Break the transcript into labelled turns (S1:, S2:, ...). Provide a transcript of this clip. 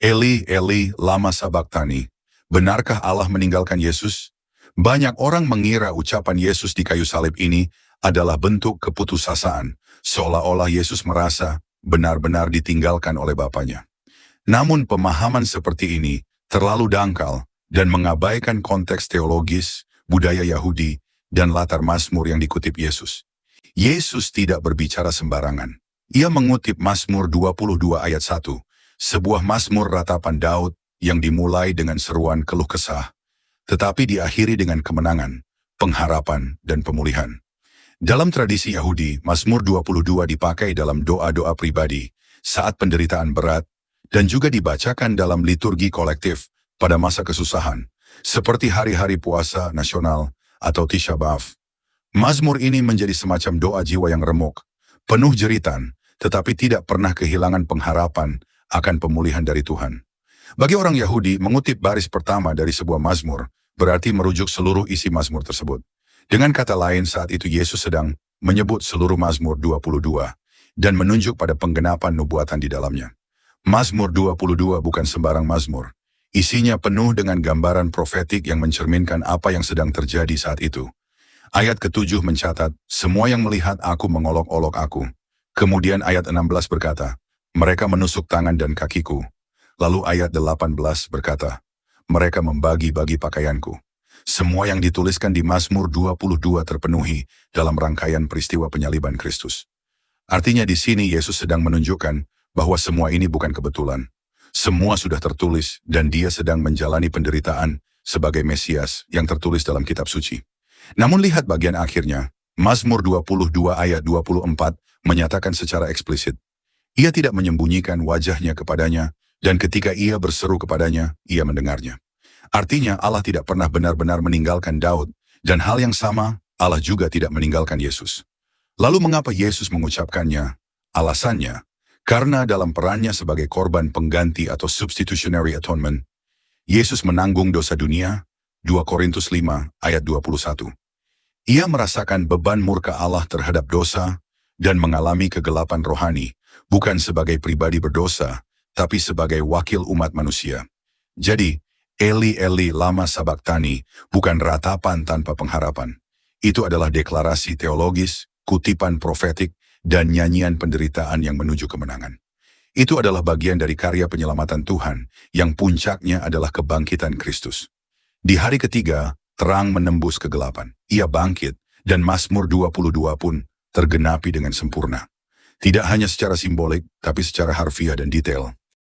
S1: Eli, Eli, lama sabachthani. Benarkah Allah meninggalkan Yesus? Banyak orang mengira ucapan Yesus di kayu salib ini adalah bentuk keputusasaan, seolah-olah Yesus merasa benar-benar ditinggalkan oleh Bapanya. Namun pemahaman seperti ini terlalu dangkal dan mengabaikan konteks teologis, budaya Yahudi, dan latar Mazmur yang dikutip Yesus. Yesus tidak berbicara sembarangan. Ia mengutip Mazmur 22 ayat 1, sebuah Mazmur ratapan Daud yang dimulai dengan seruan keluh kesah, tetapi diakhiri dengan kemenangan, pengharapan, dan pemulihan. Dalam tradisi Yahudi, Mazmur 22 dipakai dalam doa-doa pribadi saat penderitaan berat dan juga dibacakan dalam liturgi kolektif pada masa kesusahan, seperti hari-hari puasa nasional atau Tisha B'Av. Mazmur ini menjadi semacam doa jiwa yang remuk, penuh jeritan, tetapi tidak pernah kehilangan pengharapan akan pemulihan dari Tuhan. Bagi orang Yahudi, mengutip baris pertama dari sebuah Mazmur berarti merujuk seluruh isi Mazmur tersebut. Dengan kata lain, saat itu Yesus sedang menyebut seluruh Mazmur 22 dan menunjuk pada penggenapan nubuatan di dalamnya. Mazmur 22 bukan sembarang Mazmur. Isinya penuh dengan gambaran profetik yang mencerminkan apa yang sedang terjadi saat itu. Ayat ke-7 mencatat, semua yang melihat aku mengolok-olok aku. Kemudian ayat 16 berkata, mereka menusuk tangan dan kakiku. Lalu ayat 18 berkata, mereka membagi-bagi pakaianku. Semua yang dituliskan di Mazmur 22 terpenuhi dalam rangkaian peristiwa penyaliban Kristus. Artinya di sini Yesus sedang menunjukkan bahwa semua ini bukan kebetulan. Semua sudah tertulis dan dia sedang menjalani penderitaan sebagai Mesias yang tertulis dalam kitab suci. Namun lihat bagian akhirnya, Mazmur 22 ayat 24 menyatakan secara eksplisit, ia tidak menyembunyikan wajahnya kepadanya, dan ketika ia berseru kepadanya, ia mendengarnya. Artinya Allah tidak pernah benar-benar meninggalkan Daud, dan hal yang sama, Allah juga tidak meninggalkan Yesus. Lalu mengapa Yesus mengucapkannya? Alasannya, karena dalam perannya sebagai korban pengganti atau substitutionary atonement, Yesus menanggung dosa dunia, 2 Korintus 5 ayat 21. Ia merasakan beban murka Allah terhadap dosa dan mengalami kegelapan rohani, bukan sebagai pribadi berdosa, tapi sebagai wakil umat manusia. Jadi, Eli, Eli, lama sabachthani bukan ratapan tanpa pengharapan. Itu adalah deklarasi teologis, kutipan profetik, dan nyanyian penderitaan yang menuju kemenangan. Itu adalah bagian dari karya penyelamatan Tuhan, yang puncaknya adalah kebangkitan Kristus. Di hari ketiga, terang menembus kegelapan. Ia bangkit, dan Mazmur 22 pun tergenapi dengan sempurna. Tidak hanya secara simbolik, tapi secara harfiah dan detail.